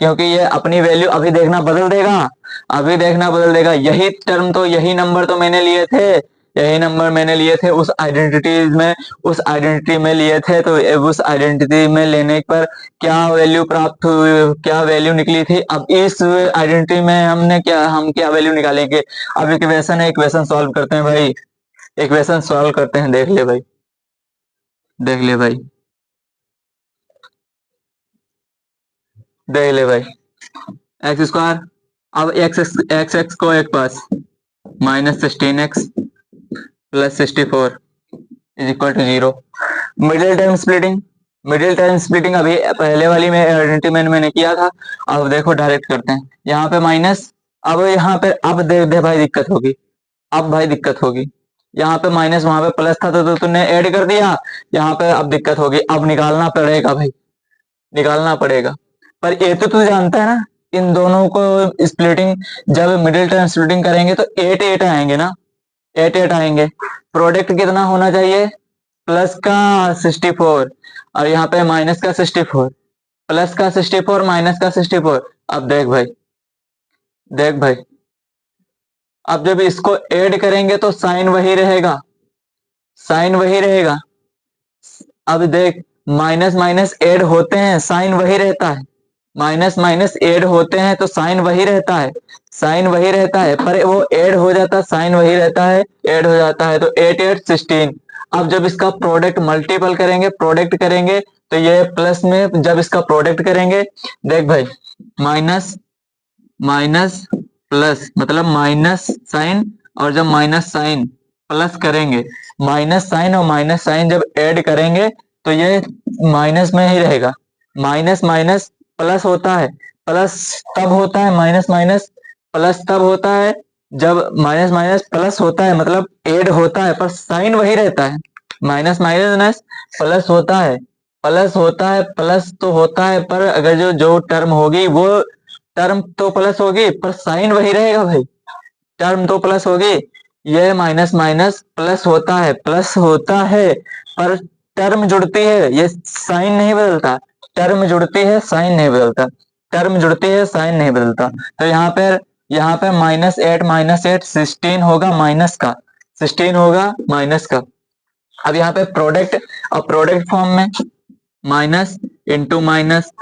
Speaker 1: क्योंकि ये अपनी वैल्यू अभी देखना बदल देगा, अभी देखना बदल देगा। यही टर्म तो, यही नंबर तो मैंने लिए थे, यही नंबर मैंने लिए थे उस आइडेंटिटी में, उस आइडेंटिटी में लिए थे। तो उस आइडेंटिटी में लेने पर क्या वैल्यू प्राप्त हुई, क्या वैल्यू निकली थी। अब इस आइडेंटिटी में हमने क्या, हम क्या वैल्यू निकालेंगे। अब इक्वेशन है, इक्वेशन सॉल्व करते हैं भाई, इक्वेशन सॉल्व करते हैं। देख ले भाई, देख ले भाई, देख ले भाई, एक्स स्क्वायर, अब एक्स को एक पास minus 16x plus 64 is equal to 0। Middle term splitting, middle term splitting अभी पहले वाली में आइडेंटिटी में मैंने किया था। अब देखो डायरेक्ट करते हैं, यहाँ पे माइनस, अब यहाँ पे, अब देख दे भाई दिक्कत होगी, अब भाई दिक्कत होगी। यहाँ पे माइनस, वहां पे प्लस था तो तूने ऐड कर दिया, यहाँ पे अब दिक्कत होगी। अब निकालना पड़ेगा भाई, निकालना पड़ेगा। पर ये तो तू जानता है ना, इन दोनों को स्प्लिटिंग, जब मिडिल टर्म स्प्लिटिंग करेंगे तो 8 8 आएंगे ना, 8 8 आएंगे। प्रोडक्ट कितना होना चाहिए, प्लस का 64 और यहाँ पे माइनस का 64, प्लस का 64 माइनस का 64। अब देख भाई, देख भाई, अब जब इसको ऐड करेंगे तो साइन वही रहेगा, साइन वही रहेगा। अब देख, माइनस माइनस ऐड होते हैं, साइन वही रहता है, माइनस माइनस ऐड होते हैं तो साइन वही रहता है, साइन वही रहता है। पर वो ऐड हो जाता, साइन वही रहता है, ऐड हो जाता है। तो 8 8 16। अब जब इसका प्रोडक्ट मल्टीपल करेंगे, प्रोडक्ट करेंगे तो ये प्लस में, जब इसका प्रोडक्ट करेंगे, देख भाई, माइनस माइनस प्लस मतलब माइनस साइन, और जब माइनस साइन प्लस करेंगे, माइनस साइन और माइनस साइन जब ऐड करेंगे तो ये माइनस में ही रहेगा। माइनस माइनस प्लस होता है, प्लस तब होता है, माइनस माइनस प्लस तब होता है जब माइनस माइनस प्लस होता है, मतलब ऐड होता है पर साइन वही रहता है। माइनस माइनस प्लस होता है, प्लस होता है, प्लस तो होता है, पर अगर जो जो टर्म होगी वो टर्म तो प्लस होगी पर साइन वही रहेगा भाई, टर्म तो प्लस होगी। ये माइनस माइनस प्लस होता है, प्लस होता है, पर टर्म जुड़ती है, ये साइन नहीं बदलता। टर्म जुड़ती है, साइन नहीं बदलता, टर्म जुड़ती है, साइन नहीं बदलता। तो यहाँ पे माइनस एट 16 होगा माइनस का, 16 होगा माइनस का। अब यहाँ पे प्रोडक्ट, अब प्रोडक्ट फॉर्म में minus into minus,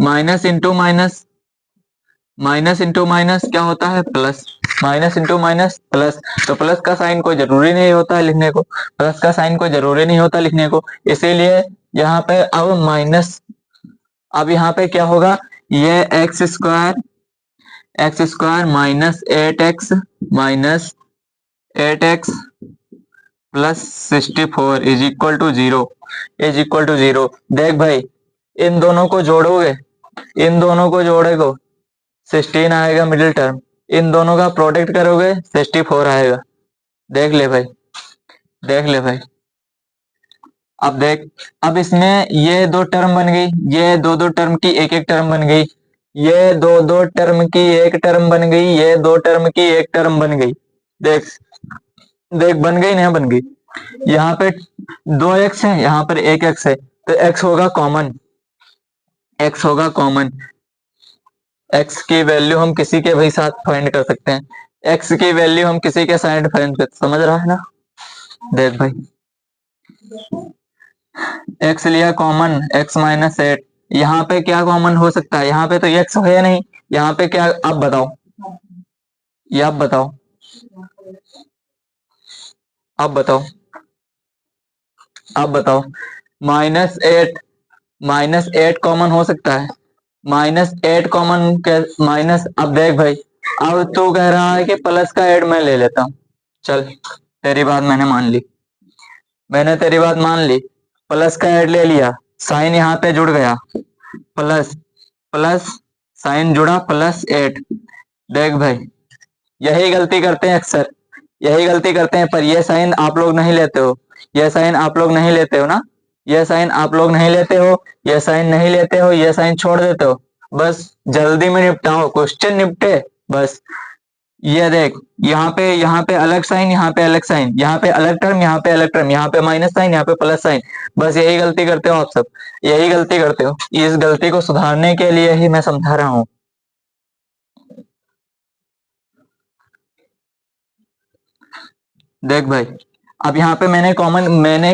Speaker 1: minus into minus, minus into minus क्या होता है, plus, minus into minus plus. तो प्लस का साइन कोई जरूरी नहीं होता है लिखने को, प्लस का साइन कोई जरूरी नहीं होता लिखने को, इसीलिए यहाँ पे अब माइनस, अब यहाँ पे क्या होगा, ये x square minus 8x minus 8x plus 64 is equal to 0, is equal to 0। देख भाई, इन दोनों को जोड़ोगे, इन दोनों को जोड़ेगो 16 आएगा मिडिल टर्म, इन दोनों का प्रोडक्ट करोगे 64 आएगा। देख ले भाई, देख ले भाई। अब देख, अब इसमें ये दो टर्म बन गई, ये दो दो टर्म की एक एक टर्म बन गई, ये दो दो टर्म की एक टर्म बन गई, ये दो टर्म की एक टर्म बन गई। देख, देख बन गई ना, बन गई। यहाँ पे 2x है, यहाँ पर 1x है, तो x होगा कॉमन, x होगा कॉमन। x की वैल्यू हम किसी के भी साथ फाइंड कर सकते हैं, x की वैल्यू हम किसी के साथ फाइंड कर, समझ रहा है ना। देख भाई, x लिया कॉमन, x माइनस 8, यहाँ पे क्या कॉमन हो सकता है, यहाँ पे तो x है नहीं, यहाँ पे क्या, आप बताओ, ये आप बताओ, अब बताओ, अब बताओ। -8, -8 कॉमन हो सकता है? -8 कॉमन माइनस, अब देख भाई, अब तू कह रहा है कि प्लस का 8 मैं ले लेता हूँ। चल, तेरी बात मैंने मान ली, मैंने तेरी बात मान ली। प्लस का 8 ले लिया, साइन यहाँ पे जुड़ गया, प्लस प्लस साइन जुड़ा, +8। देख भाई, यही गलती करते हैं अक्सर, यही गलती करते हैं, पर ये साइन आप लोग नहीं लेते हो, ये साइन आप लोग नहीं लेते हो ना, ये साइन आप लोग नहीं लेते हो, ये साइन नहीं लेते हो, ये साइन छोड़ देते हो। बस जल्दी में निपटाओ, क्वेश्चन निपटे बस। ये देख, यहाँ पे अलग साइन, यहाँ पे अलग साइन, यहाँ पे अलग टर्म, यहाँ पे अलग टर्म, यहाँ पे माइनस साइन, यहाँ पे प्लस साइन। बस यही गलती करते हो आप सब, यही गलती करते हो। इस गलती को सुधारने के लिए ही मैं समझा रहा हूँ। देख भाई, अब यहाँ पे मैंने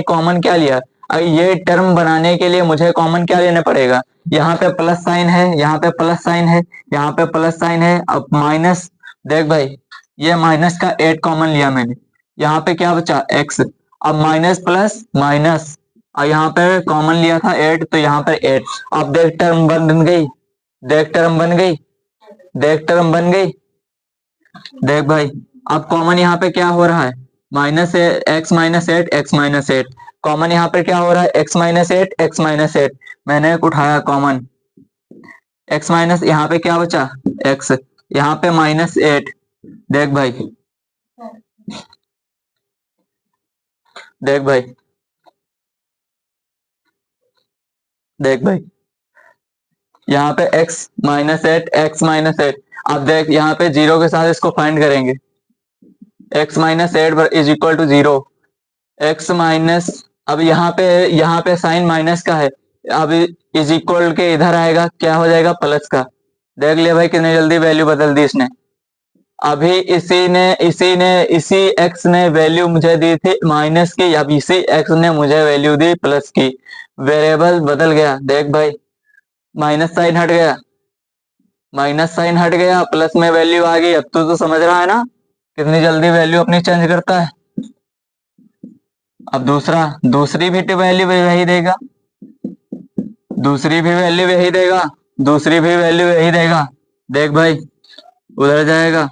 Speaker 1: कॉमन क्या लिया? अब ये टर्म बनाने के लिए मुझे कॉमन क्या लेना पड़ेगा? यहाँ पे प्लस साइन है, यहाँ पे प्लस साइन है, यहाँ पे प्लस साइन है, अब माइनस। देख भाई, ये माइनस का 8 कॉमन लिया मैंने, यहाँ पे क्या बचा? x। अब माइनस प्लस माइनस, और यहाँ पे कॉमन लिया था 8, तो यहाँ पर 8। अब देख टर्म बन गई, देख टर्म बन गई, देख टर्म बन गई। देख भाई, अब कॉमन यहाँ पे क्या हो रहा है? -x-8, x-8 कॉमन यहाँ पे क्या हो रहा है? x-8, x-8 मैंने उठाया कॉमन, x माइनस, यहाँ पे क्या बचा? x, यहाँ पे -8। देख भाई, देख भाई, देख भाई, यहाँ पे x-8, x-8। अब देख, यहाँ पे 0 के साथ इसको फाइंड करेंगे, x-8 is equal to 0, x minus, अब यहाँ पे साइन माइनस का है, अब इज इक्वल के इधर आएगा, क्या हो जाएगा? प्लस का। देख लिया भाई, कितनी जल्दी वैल्यू बदल दी इसने। अभी इसी x ने वैल्यू मुझे दी थी माइनस की, अब इसी x ने मुझे वैल्यू दी प्लस की। वेरिएबल बदल गया। देख भाई, माइनस साइन हट गया, माइनस साइन हट गया, प्लस में वैल्यू आ गई। अब तो समझ रहा है ना कितनी जल्दी वैल्यू अपनी चेंज करता है। अब दूसरी भी वैल्यू वही देगा, दूसरी भी वैल्यू यही देगा, दूसरी भी वैल्यू यही देगा। देख भाई, उधर जाएगा,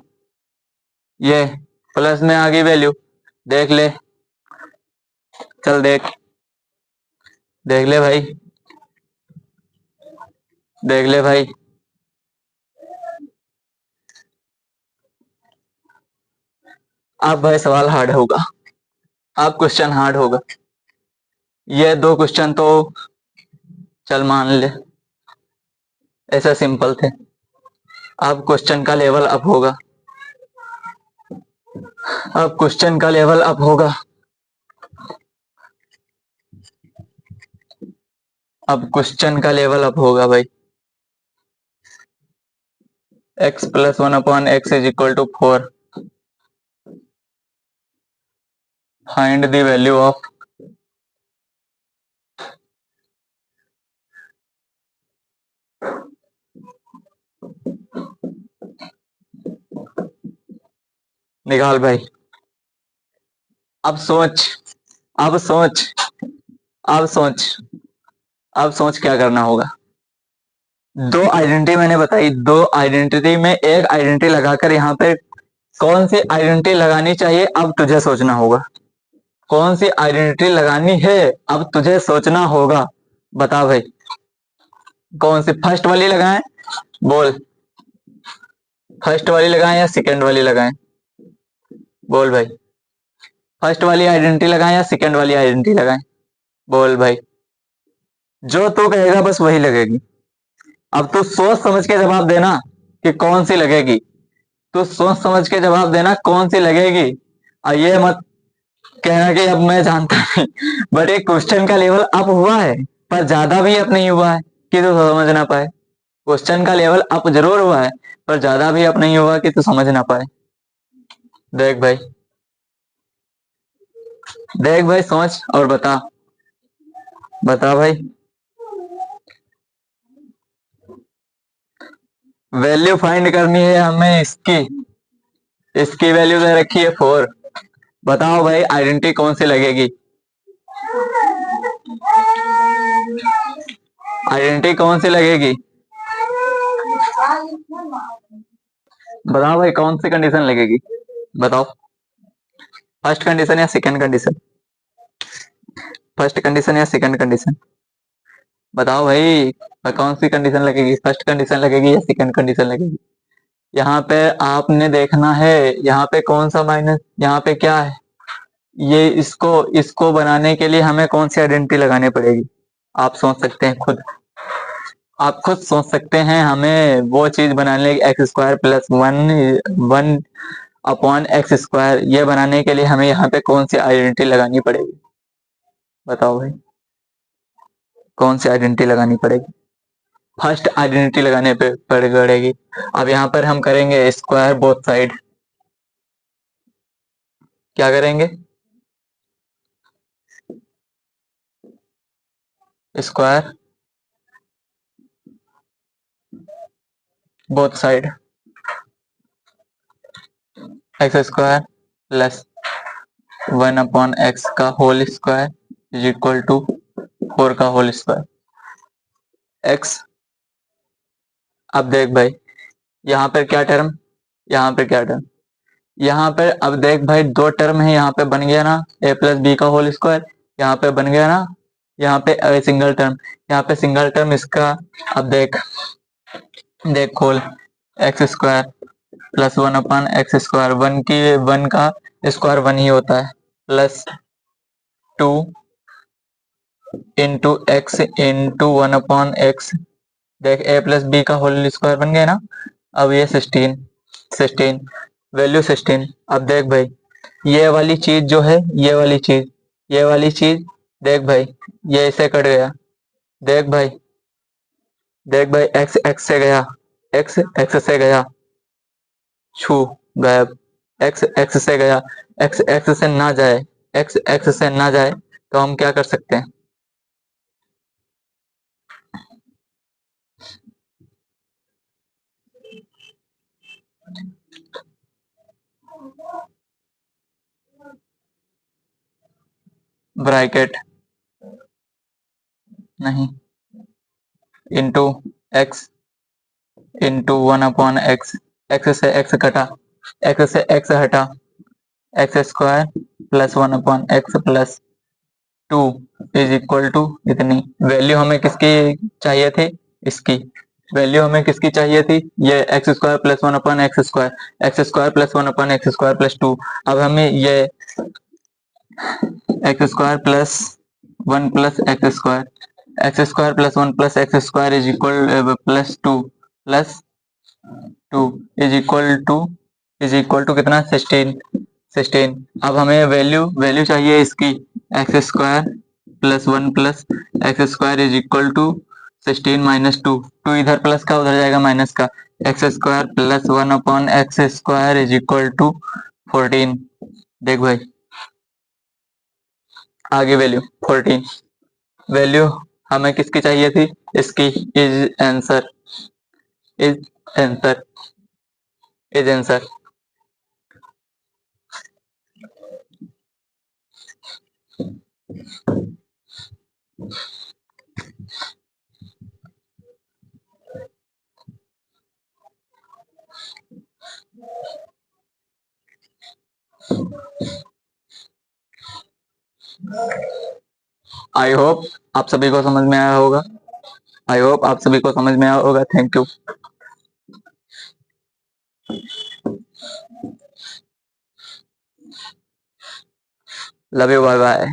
Speaker 1: ये प्लस में आ गई वैल्यू। देख ले, चल देख, देख ले भाई, देख ले भाई। अब भाई सवाल हार्ड होगा, अब क्वेश्चन हार्ड होगा। ये 2 क्वेश्चन तो चल मान ले ऐसा सिंपल थे, अब क्वेश्चन का लेवल अप होगा, अब क्वेश्चन का लेवल अप होगा, अब क्वेश्चन का लेवल अप होगा भाई। x + 1/x is equal to 4, find the value of निकाल भाई। अब सोच, अब सोच, अब सोच, अब सोच क्या करना होगा। 2 आइडेंटिटी मैंने बताई, 2 आइडेंटिटी में एक आइडेंटिटी लगाकर यहाँ पे कौन सी आइडेंटिटी लगानी चाहिए अब तुझे सोचना होगा, कौन सी आइडेंटिटी लगानी है अब तुझे सोचना होगा। बता भाई, कौन सी? फर्स्ट वाली लगाएं? बोल, फर्स्ट वाली लगाएं या सेकंड वाली लगाएं? बोल भाई, फर्स्ट वाली आइडेंटिटी लगाएं या सेकंड वाली आइडेंटिटी लगाएं? बोल भाई, जो तू कहेगा बस वही लगेगी। अब तू सोच समझ के जवाब देना कि कौन सी लगेगी, तू सोच समझ के जवाब देना कौन सी लगेगी। और ये मत कहना कि अब मैं जानता नहीं, बट एक क्वेश्चन का लेवल अप हुआ है, पर ज्यादा भी अप नहीं हुआ है कि तू समझ ना पाए। क्वेश्चन का लेवल अप जरूर हुआ है, पर ज्यादा भी अप नहीं हुआ कि तू समझ ना पाए। देख भाई, देख भाई, सोच और बता, बता भाई। वैल्यू फाइंड करनी है हमें इसकी, इसकी वैल्यू दे रखी है 4। बताओ भाई आइडेंटिटी कौन सी लगेगी? आइडेंटिटी कौन सी लगेगी? बताओ भाई कौन सी कंडीशन लगेगी? बताओ, फर्स्ट कंडीशन या सेकंड कंडीशन? फर्स्ट कंडीशन या सेकंड कंडीशन? बताओ भाई कौन सी कंडीशन लगेगी? फर्स्ट कंडीशन लगेगी या सेकंड कंडीशन लगेगी? यहाँ पे आपने देखना है, यहाँ पे कौन सा माइनस, यहाँ पे क्या है, ये इसको इसको बनाने के लिए हमें कौन सी आइडेंटिटी लगानी पड़ेगी? आप सोच सकते हैं खुद, आप खुद सोच सकते हैं। हमें वो चीज बनाने x square plus one upon x square, ये बनाने के लिए हमें यहाँ पे कौन सी आइडेंटिटी लगानी पड़ेगी? बताओ भाई कौन सी आइडेंटिटी लगानी पड़ेगी? फर्स्ट आइडेंटिटी लगाने पे पड़ेगी। अब यहाँ पर हम करेंगे स्क्वायर बोथ साइड। क्या करेंगे? Square both side x square plus 1/x का whole square is equal to 4 का होल स्क्वायर एक्स। अब देख भाई यहाँ पर क्या टर्म, यहाँ पर क्या टर्म, यहाँ पर अब देख भाई दो टर्म है, यहाँ पे बन गया ना a प्लस बी का होल स्क्वायर, यहाँ पे बन गया ना, यहाँ पे सिंगल टर्म, यहाँ पे सिंगल टर्म इसका। अब देख देख खोल, x square plus 1/x square, one का स्क्वायर 1 ही होता है, plus 2 into x into 1/x। देख a प्लस बी का होल स्क्वायर बन गया ना। अब ये 16 वैल्यू 16। अब देख भाई ये वाली चीज जो है, ये वाली चीज देख भाई, ये इसे कट गया। देख भाई, देख भाई एक्स एक्स से गया, एक्स एक्स से गया, छू गायब। एक्स एक्स से गया, एक्स एक्स से ना जाए, एक्स एक्स से ना जाए तो हम क्या कर सकते हैं? ब्रैकेट नहीं, into x into 1/x, x से एक्स कटा, एक्स से एक्स हटा, x square plus 1/x plus 2 is equal to इतनी। वैल्यू हमें किसकी चाहिए थी? इसकी वैल्यू हमें किसकी चाहिए थी? ये x square plus 1/x square, x square plus 1/x square plus 2। अब हमें ये x square plus 1 plus x square, x square plus 1 plus x square is equal plus two is equal to कितना? 16। अब हमें वैल्यू वैल्यू चाहिए इसकी, x square plus 1 plus x square is equal to 16 minus 2, two इधर plus का उधर जाएगा minus का, x square plus 1/x square is equal to 14। देख भाई आगे वैल्यू 14, वैल्यू हमें किसकी चाहिए थी? इसकी। Is answer, is answer, is answer. I hope आप सभी को समझ में आया होगा, आई होप आप सभी को समझ में आया होगा। Thank you, love you, bye bye.